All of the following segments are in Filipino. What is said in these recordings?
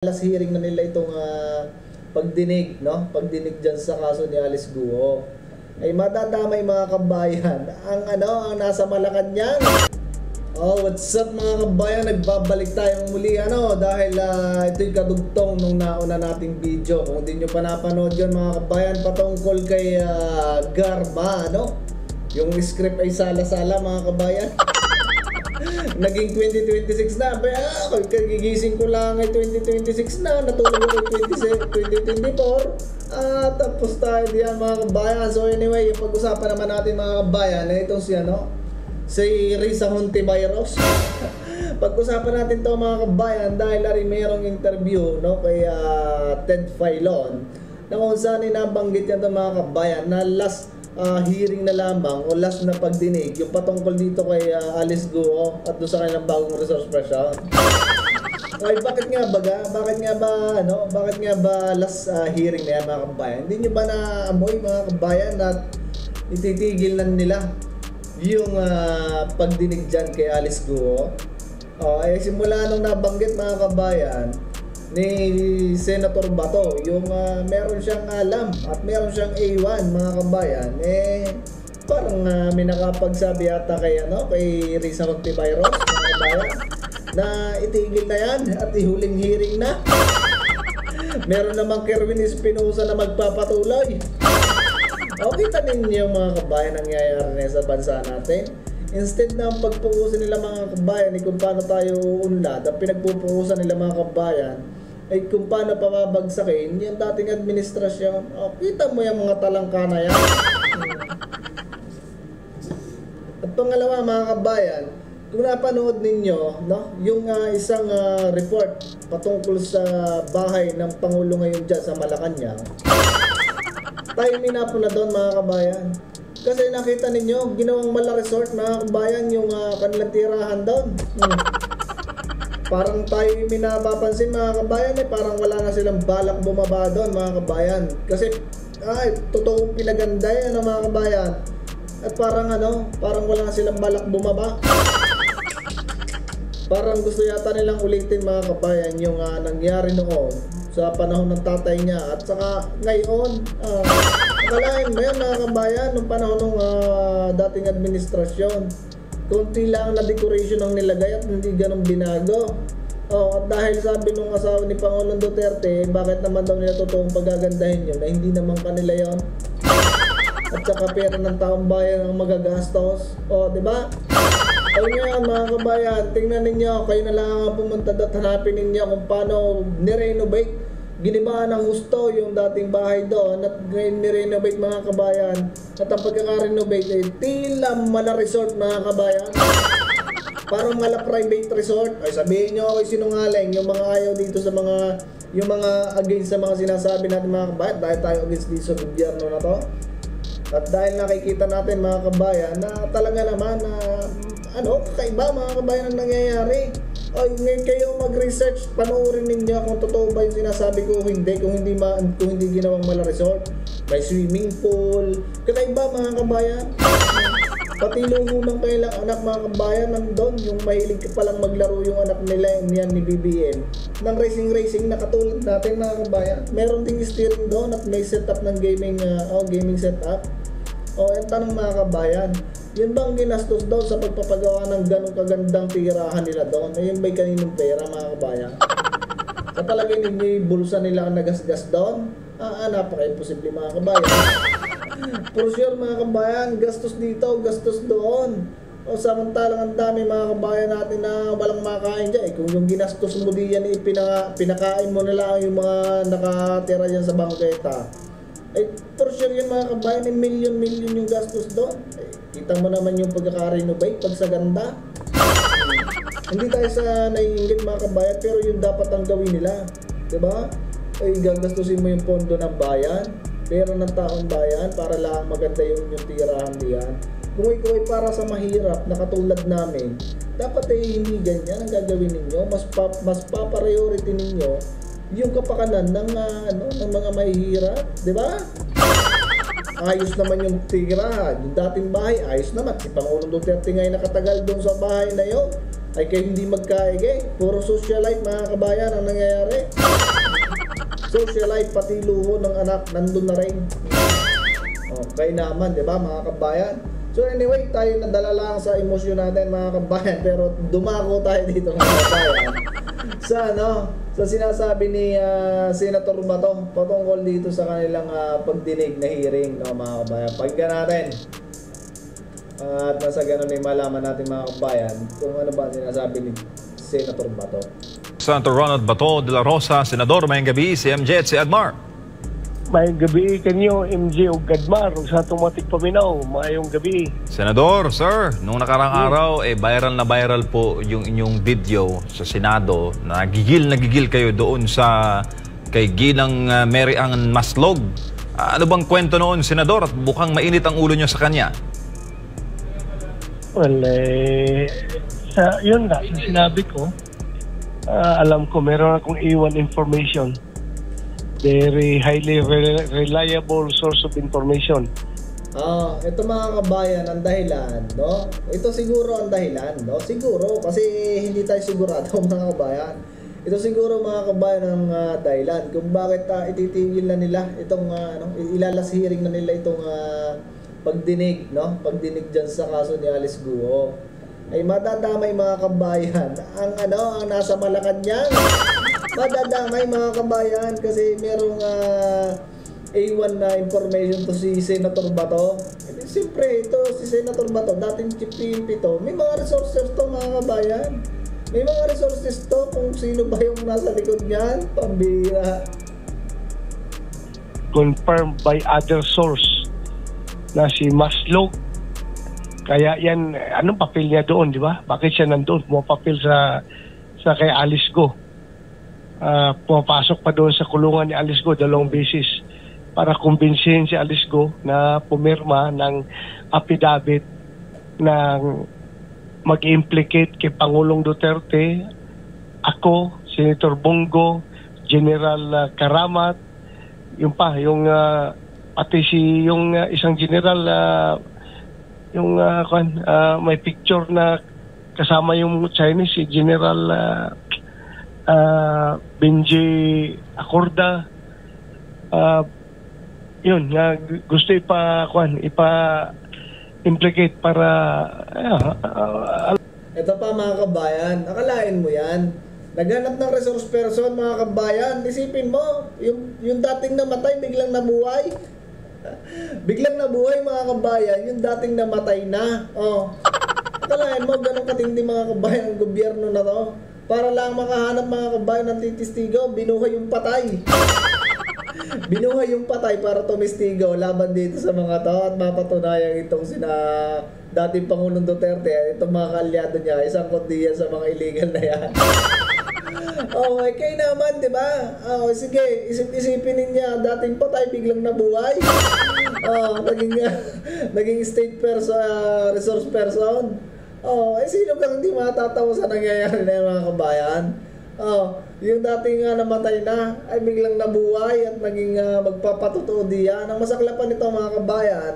Last hearing na nila itong pagdinig, no? Pagdinig diyan sa kaso ni Alice Guo. Ay madadamay mga kabayan ang nasa Malacanang. Oh, what's up mga kabayan? Nagbabalik tayong muli dahil ito'y kadugtong nung nauna nating video. Kung hindi nyo pa napanood yun mga kabayan, patungkol kay Garma, yung script ay sala-sala mga kabayan. Naging 2026 na. Kagigising ko lang ay 2026 na. Natulog ako 2024. Tapos tayo diyan mga kabayan. So anyway, yung pag-usapan naman natin mga kabayan na itong si Risa Hontiveros. Pag-usapan natin to mga kabayan dahil rin mayroong interview kay Ted Filon na kung saan nabanggit niya itong mga kabayan na last hearing na lamang o last na pagdinig yung patungkol dito kay Alice Guo at doon sa kanilang bagong resource person. Okay, bakit nga ba last hearing na yan mga kabayan? Hindi nyo ba naamoy mga kabayan na ititigil na nila yung pagdinig dyan kay Alice Guo? Ay simula nung nabanggit mga kabayan ni Senator Bato, yung meron siyang alam at meron siyang A1 mga kabayan, parang may nakapagsabi yata kay Risa Hontiveros mga kabayan na itigil na yan at ihuling hearing na. Meron namang Kerwin Espinosa na magpapatuloy. Kita ninyo mga kabayan nangyayari na sa bansa natin. Instead na pagpupusan nila mga kabayan kung paano tayo uunlad, ang pinagpupusan nila mga kabayan ay kung paano pababagsakin yung dating administrasyon. Kita mo yung mga talangka na yan. At pangalawa mga kabayan, kung napanood ninyo yung isang report patungkol sa bahay ng Pangulo ngayon dyan sa Malacanang, tayo minapo na doon mga kabayan. Kasi nakita ninyo, ginawang Mala Resort mga kabayan yung kanilang tirahan doon. Parang tayo minapapansin mga kabayan parang wala na silang balak bumaba doon mga kabayan. Kasi totoong pinaganda yan mga kabayan. At parang parang wala na silang balak bumaba. Parang gusto yata nilang ulitin mga kabayan yung nangyari noon sa panahon ng tatay niya. At saka ngayon, akalain mo yan mga kabayan, nung panahon ng dating administrasyon, kunti lang na decoration ang nilagay at hindi ganun binago. At dahil sabi nung asawa ni Pangulong Duterte, bakit naman daw nila totoong pagagandahin yun na hindi naman kanila yon. At saka pera ng taong bayan ang magagastos. Di ba? Ngayon mga kabayan, tingnan ninyo, kayo na lang ang pumunta at hanapin ninyo kung paano nirenovate. Giniba ng gusto yung dating bahay doon at ngayon nirenovate mga kabayan. At ang pagkaka-renovate tila Mala Resort mga kabayan. Parang Mala Private Resort. Ay sabihin nyo ako'y sinungaling yung mga ayaw dito sa yung mga against sa mga sinasabi natin mga kabayan dahil tayo against dito sa gobyerno na to. At dahil nakikita natin mga kabayan na talaga naman kakaiba mga kabayan ang nangyayari. Ngayon kayo mag-research, panoorin ninyo kung totoo ba yung sinasabi ko kung hindi ginawang Mala Resort. May swimming pool. Kakaiba mga kabayan. Pati lungunang kailang anak mga kabayan nandun, yung mahilig palang maglaro yung anak nila yan ni BBM ng racing na katulad natin mga kabayan. Meron ding steering doon at may setup ng gaming setup. Yung tanong mga kabayan, yun bang ginastos daw sa pagpapagawa ng ganong kagandang tirahan nila doon? Ayun ba'y kaninong pera mga kabayan? Sa palagay ninyo yung bulsa nila ang nagasgas doon? Napaka-imposible mga kabayan. For sure mga kabayan, gastos dito, gastos doon. Samantalang ang dami mga kabayan natin na walang makain dyan. Kung yung ginastos mo diyan pinakain mo nila yung mga nakatira dyan sa bangketa. For sure yun mga kabayan, million yung gastos doon. Kita mo naman yung pagkaka-renovate, pag sa ganda. Hindi tayo sa naiingit mga kabayan, pero yun dapat ang gawin nila. Diba? Gagastusin mo yung pondo ng bayan, pera ng taong bayan, para lang maganda yung tirahan diyan. Kung ikaw ay para sa mahirap na katulad namin, dapat hindi ganyan ang gagawin ninyo. Mas pa-priority ninyo yung kapakanan ng mga mahihirap, di ba? Ayos naman yung tirahan, yung dating bahay, ayos naman. Si Pangulong Duterte ngayon nakatagal doon sa bahay na yun. ay kayo hindi magkaigay. Puro socialite mga kabayan ang nangyayari. Socialite pati luho ng anak nandun na rin. Okay naman, di ba mga kabayan? So anyway, tayo nadala lang sa emosyon natin mga kabayan, pero dumako tayo dito mga kabayan sa sa sinasabi ni Senator Bato patungkol dito sa kanilang pagdinig na hearing, no, mga kabayan. Pakinggan natin. At nasa ganun ay malaman natin mga kabayan kung ano ba sinasabi ni Senator Bato. Senator Ronald Bato de la Rosa, Senador, mayang gabi, si MJ at si Admar. Mayang gabi kanyo, MJ o Gadmar, sa Automatic Paminaw, mayong gabi. Senador, sir, nung nakarang araw, viral na viral po yung inyong video sa Senado. Nagigil kayo doon sa kay Ginang Mary Ann Maslog. Ano bang kwento noon, Senador? At bukang mainit ang ulo nyo sa kanya. Well, yun nga, sa sinabi ko, alam ko meron akong iwan information. Very highly reliable source of information. Ito mga kabayan, ang dahilan, no? Ito siguro ang dahilan, no? Siguro, kasi hindi tayo sigurado mga kabayan. Ito siguro mga kabayan ang dahilan kung bakit ititigil na nila itong, ilalas hearing na nila itong pagdinig, no? Pagdinig dyan sa kaso ni Alice Guo. Ay madadamay mga kabayan ang nasa Malacanang. Madadamay mga kabayan kasi merong A1 na information to si Senator Bato. Siyempre ito si Senator Bato, dating Chief PNP to, may mga resources to mga kabayan. May mga resources to kung sino ba yung nasa likod niyan. Pambira. Confirmed by other source na si Maslog. Kaya yan, anong papel niya doon, di ba? Bakit siya nandoon? Pumapapil sa kay Alice Go. Pumapasok pa doon sa kulungan ni Alice Go 2 beses para kumbinsihin si Alice Go na pumirma ng affidavit ng mag-implicate kay Pangulong Duterte, ako, Senator Bongo, General Karamat, yung pati yung isang general may picture na kasama yung Chinese, si General Benji Acorda. Yun, gusto ipa-implicate para ito pa mga kabayan, akalain mo yan, naghanap ng resource person mga kabayan. Isipin mo, yung dating namatay biglang nabuhay. Biglang nabuhay mga kabayan, yung dating namatay na. Akalain mo ganun katindi mga kabayan ang gobyerno na to. Para lang makahanap mga kabayan ng titistigo, binuhay yung patay. Binuhay yung patay para tumistigo laban dito sa mga to at mapatunayan itong dating Pangulong Duterte, itong mga kaalyado niya, isang kondiya sa mga illegal na yan. Okay, kayo naman, di ba? Sige, isipin niya, dating patay biglang nabuhay. Naging state person, resource person. Sino kang hindi matatawa sa nangyayari na yung mga kabayan? Yung dating namatay na ay biglang nabuhay at naging magpapatotoo diyan. Ang masaklapan nito mga kabayan,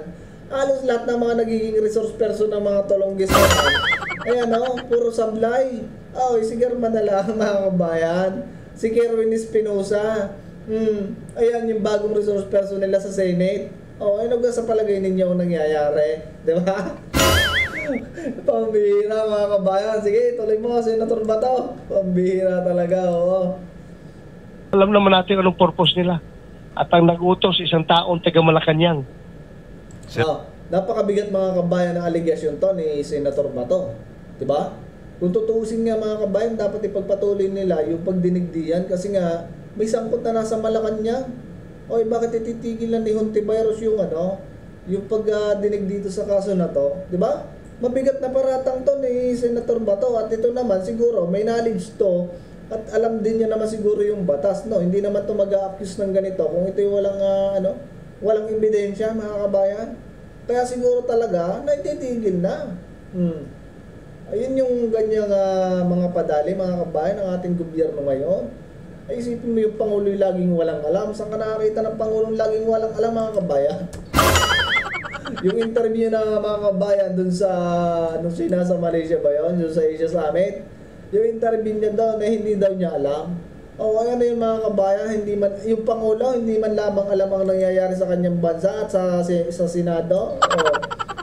halos lahat ng mga nagiging resource person ng mga tolonggis na ayan puro sablay. Si German na lang mga kabayan, si Kerwin Espinosa. Ayan yung bagong resource person nila sa Senate. Ano ga sa palagay ninyo ang nangyayari? Diba? Pambihira mga kabayan. Sige, tuloy mo, Senator Bato. Pambihira talaga, Alam naman natin anong purpose nila. At ang nag-utos, isang taong taga Malacanang. Napakabigat mga kabayan ng aligasyon to ni Senator Bato. Diba? Kung tutuusin nga mga kabayan, dapat ipagpatuloy nila yung pagdinig diyan kasi nga may sangkot na nasa Malacanang. Bakit ititigilan ni Hontiveros yung yung pagdinig dito sa kaso na to? Diba? Mabigat na paratang to ni Senator Bato at ito naman siguro may knowledge to at alam din niya naman siguro yung batas, no? Hindi naman to mag-a-accuse ng ganito kung ito yung walang ebidensya mga kabayan. Kaya siguro talaga natitigil na. Ayun yung ganyang mga padali mga kabayan ng ating gobyerno ngayon. Ay isipin mo yung Pangulo yung laging walang alam. Saan ka nakakita ng Pangulong laging walang alam mga kabayan? Yung interview na mga kabayan dun sa, nung nasa Malaysia ba yun? Dun sa Asia Summit. Yung interview niya daw na hindi daw niya alam. O ano yung mga kabayan, hindi man, yung Pangulo, hindi man lamang alam ang nangyayari sa kanyang bansa at sa Senado. O,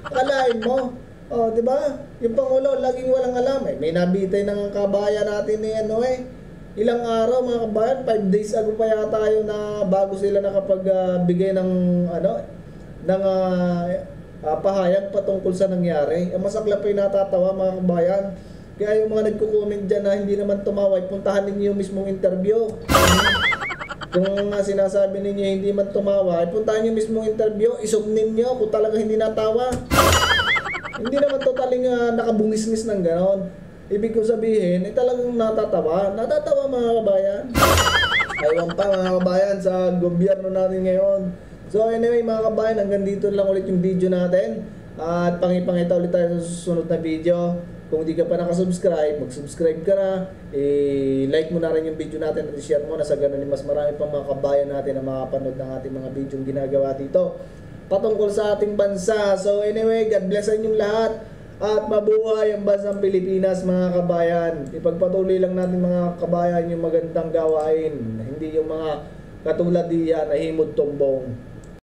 akalain mo. O, di ba? Yung Pangulo, laging walang alam. Eh, may nabitay ng kabayan natin ni ano ilang araw mga kabayan, 5 days ago pa yata tayo na bago sila nakapagbigay ng ng pahayag patungkol sa nangyari. Ang masaklap ay natatawa mga kabayan. Kaya yung mga nagko-comment dyan na hindi naman tumawag, puntahan ninyo yung mismong interview. Kung sinasabi ninyo hindi man tumawa, puntahan nyo mismong interview, isog ninyo kung talaga hindi natawa. Hindi naman totaling nakabungisnis ng ganon. Ibig ko sabihin, talagang natatawa. Natatawa mga kabayan. Aywan pa mga kabayan sa gobyerno natin ngayon. So anyway mga kabayan, hanggang dito lang ulit yung video natin. At pangipangita ulit tayo sa susunod na video. Kung di ka pa nakasubscribe, mag-subscribe ka na. I-like mo na rin yung video natin at i-share mo na sa ganun mas marami pang mga kabayan natin na makapanood ng ating mga video yung ginagawa dito patungkol sa ating bansa. So anyway, God bless sa inyong lahat at mabuhay ang bansang Pilipinas mga kabayan. Ipagpatuloy lang natin mga kabayan yung magandang gawain, hindi yung mga katulad diyan na himod tumbong.